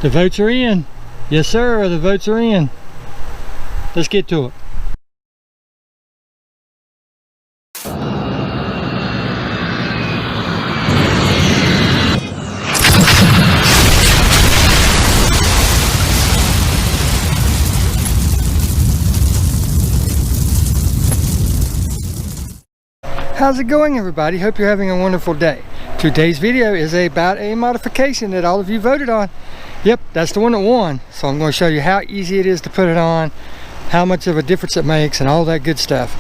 The votes are in. Yes, sir, the votes are in. Let's get to it. How's it going, everybody? Hope you're having a wonderful day. Today's video is about a modification that all of you voted on. Yep, that's the one that won. So I'm going to show you how easy it is to put it on, how much of a difference it makes, and all that good stuff.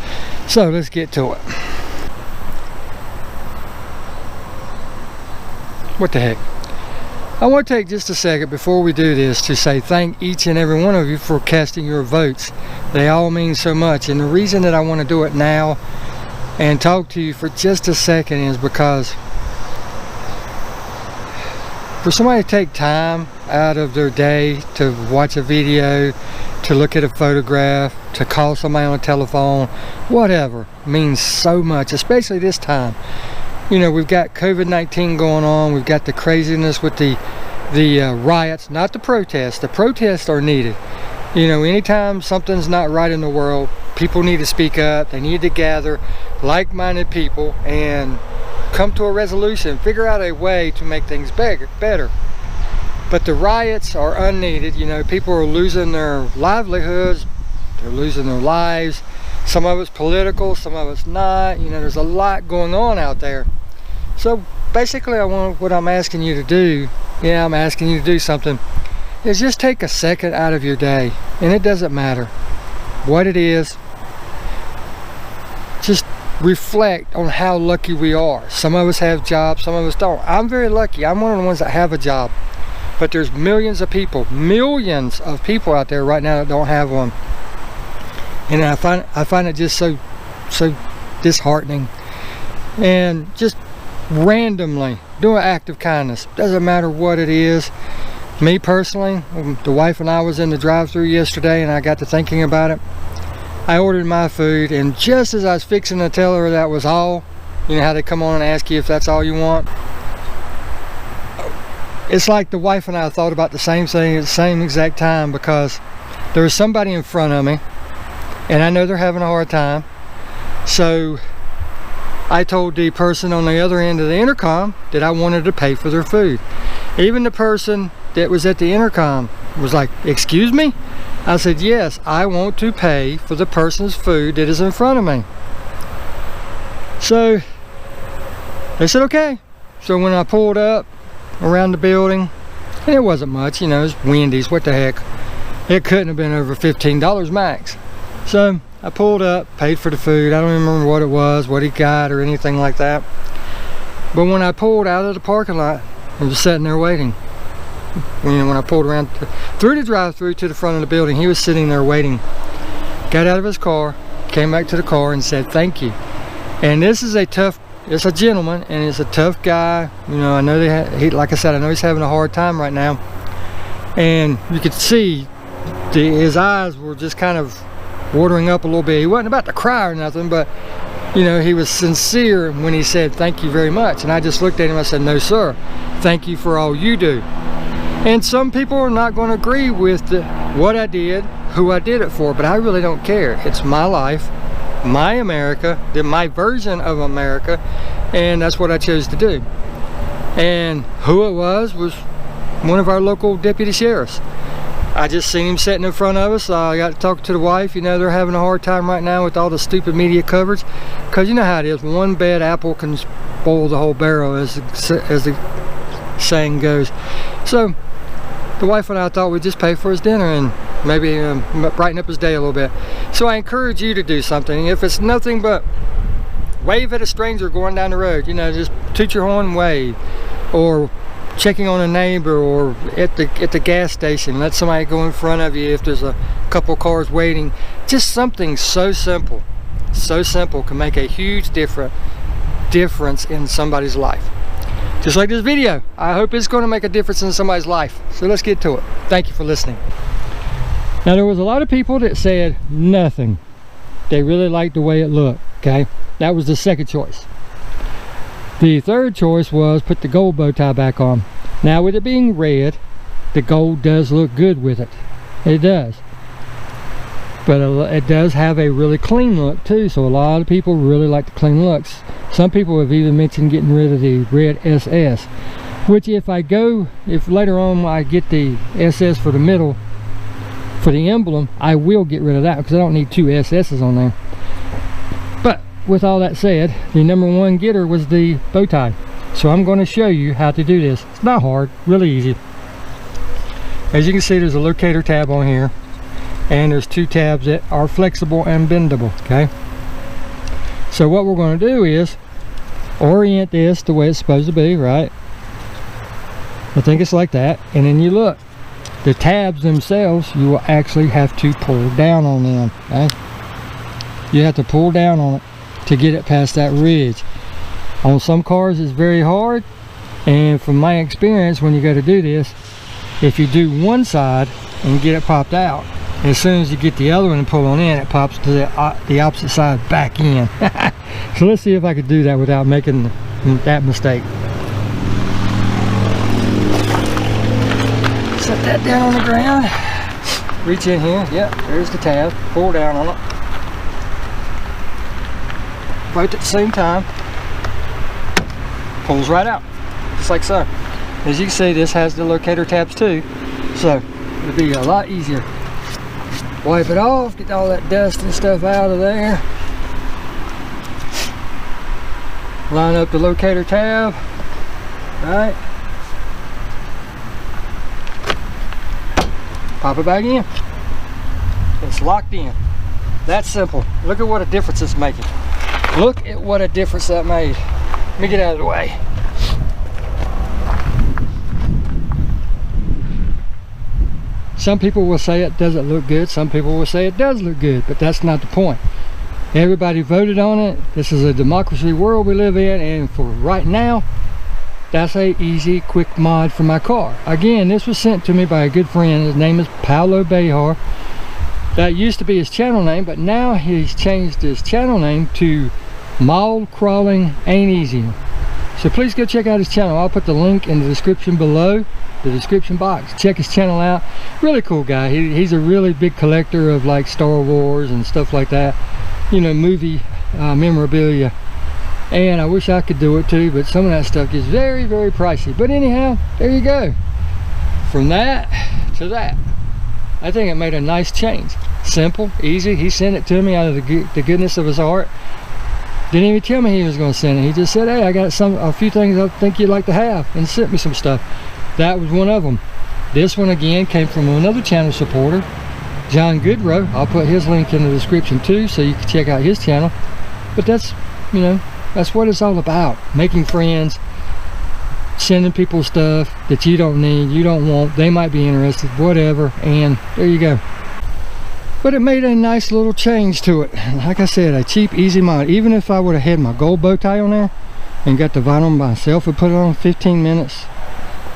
So let's get to it. What the heck? I want to take just a second before we do this to say thank each and every one of you for casting your votes. They all mean so much, and the reason that I want to do it now and talk to you for just a second is because for somebody to take time out of their day to watch a video, to look at a photograph, to call somebody on a telephone, whatever, means so much, especially this time. You know, we've got COVID-19 going on, we've got the craziness with the riots, not the protests. The protests are needed. You know, anytime something's not right in the world, people need to speak up. They need to gather like-minded people and come to a resolution, figure out a way to make things better. But the riots are unneeded. You know, people are losing their livelihoods, they're losing their lives. Some of it's political, some of it's not. You know, there's a lot going on out there. So basically what I'm asking you to do, I'm asking you to do something, is just take a second out of your day, and it doesn't matter what it is. Just reflect on how lucky we are. Some of us have jobs, some of us don't. I'm very lucky. I'm one of the ones that have a job, but there's millions of people out there right now that don't have one, and I find it just so disheartening. And just randomly do an act of kindness, doesn't matter what it is. Me personally, the wife and I was in the drive-thru yesterday, and I got to thinking about it. I ordered my food, and just as I was fixing to tell her that was all, you know how they come on and ask you if that's all you want? It's like the wife and I thought about the same thing at the same exact time, because there was somebody in front of me, and I know they're having a hard time. So I told the person on the other end of the intercom that I wanted to pay for their food. Even the person that was at the intercom was like, "Excuse me?" I said, "Yes, I want to pay for the person's food that is in front of me." So they said okay. So when I pulled up around the building, and it wasn't much, you know, it's Wendy's, what the heck, it couldn't have been over $15 max. So I pulled up, paid for the food. I don't even remember what it was, what he got, or anything like that. But when I pulled out of the parking lot, I was sitting there waiting. When I pulled around through the drive-thru to the front of the building, he was sitting there waiting. Got out of his car, came back to the car, and said thank you. And this is it's a gentleman, and he's a tough guy. You know, I know like I said, I know he's having a hard time right now. And you could see his eyes were just kind of watering up a little bit. He wasn't about to cry or nothing, but you know, he was sincere when he said thank you very much. And I just looked at him, I said, "No sir, thank you for all you do." And some people are not going to agree with what I did, who I did it for, but I really don't care. It's my life, my America, my version of America, and that's what I chose to do. And who it was one of our local deputy sheriffs. I just seen him sitting in front of us. I got to talk to the wife. You know, they're having a hard time right now with all the stupid media coverage, because you know how it is. One bad apple can spoil the whole barrel, as the saying goes. So the wife and I thought we'd just pay for his dinner and maybe brighten up his day a little bit. So I encourage you to do something. If it's nothing but wave at a stranger going down the road, you know, just toot your horn and wave, or checking on a neighbor, or at the gas station, let somebody go in front of you if there's a couple cars waiting. Just something so simple can make a huge difference in somebody's life. Just like this video, I hope it's going to make a difference in somebody's life. So let's get to it. Thank you for listening. Now, there was a lot of people that said nothing. They really liked the way it looked, okay? That was the second choice. The third choice was put the gold bow tie back on. Now, with it being red, the gold does look good with it. It does. But it does have a really clean look too, so a lot of people really like the clean looks. Some people have even mentioned getting rid of the red SS, which if later on I get the SS for the middle, for the emblem, I will get rid of that because I don't need two SS's on there. But with all that said, the number one getter was the bow tie. So I'm going to show you how to do this. It's not hard, really easy. As you can see, there's a locator tab on here, and there's two tabs that are flexible and bendable, okay? So what we're going to do is orient this the way it's supposed to be, right? I think it's like that. And then you look, the tabs themselves, you will actually have to pull down on them, okay? You have to pull down on it to get it past that ridge. On some cars it's very hard, and from my experience, when you go to do this, if you do one side and get it popped out, as soon as you get the other one and pull on in, it pops to the opposite side back in. So let's see if I could do that without making that mistake. Set that down on the ground, reach in here, yep, there's the tab, pull down on it, both at the same time, pulls right out, just like so. As you can see, this has the locator tabs too, so it'll be a lot easier. Wipe it off, get all that dust and stuff out of there, line up the locator tab, right, pop it back in. It's locked in. That's simple. Look at what a difference it's making. Look at what a difference that made. Let me get out of the way. Some people will say it doesn't look good. Some people will say it does look good, but that's not the point. Everybody voted on it. This is a democracy world we live in, and for right now, that's a easy, quick mod for my car. Again, this was sent to me by a good friend. His name is Paulo Behar. That used to be his channel name, but now he's changed his channel name to Mall Crawling Ain't Easy. So please go check out his channel. I'll put the link in the description below, the description box. Check his channel out. Really cool guy. He's a really big collector of like Star Wars and stuff like that. You know, movie memorabilia. And I wish I could do it too, but some of that stuff gets very, very pricey. But anyhow, there you go. From that to that, I think it made a nice change. Simple, easy. He sent it to me out of the goodness of his heart. Didn't even tell me he was going to send it. He just said, hey, I got a few things I think you'd like to have, and sent me some stuff. That was one of them. This one again came from another channel supporter, John Goodrow. I'll put his link in the description too, so you can check out his channel. But that's, you know, that's what it's all about. Making friends, sending people stuff that you don't need, you don't want, they might be interested, whatever, and there you go. But it made a nice little change to it. Like I said, a cheap, easy mod. Even if I would have had my gold bow tie on there and got the vinyl myself and put it on 15 minutes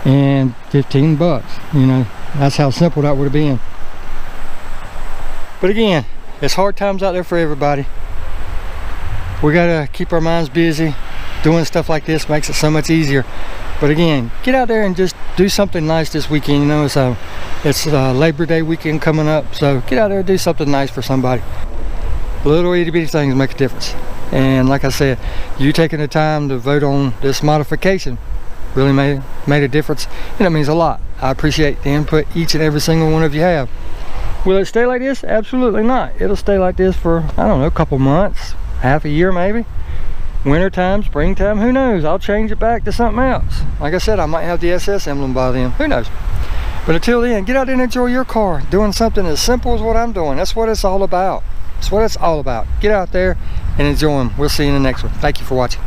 and 15 bucks, you know, that's how simple that would have been. But again, it's hard times out there for everybody. We gotta keep our minds busy. Doing stuff like this makes it so much easier. But again, get out there and just do something nice this weekend. You know, it's Labor Day weekend coming up, so get out there and do something nice for somebody. Little itty bitty things make a difference. And like I said, you taking the time to vote on this modification really made a difference, and it means a lot. I appreciate the input each and every single one of you have. Will it stay like this? Absolutely not. It'll stay like this for, I don't know, a couple months, half a year maybe. Winter time, springtime, who knows? I'll change it back to something else. Like I said, I might have the SS emblem by then, who knows? But until then, get out there and enjoy your car, doing something as simple as what I'm doing. That's what it's all about. That's what it's all about. Get out there and enjoy them. We'll see you in the next one. Thank you for watching.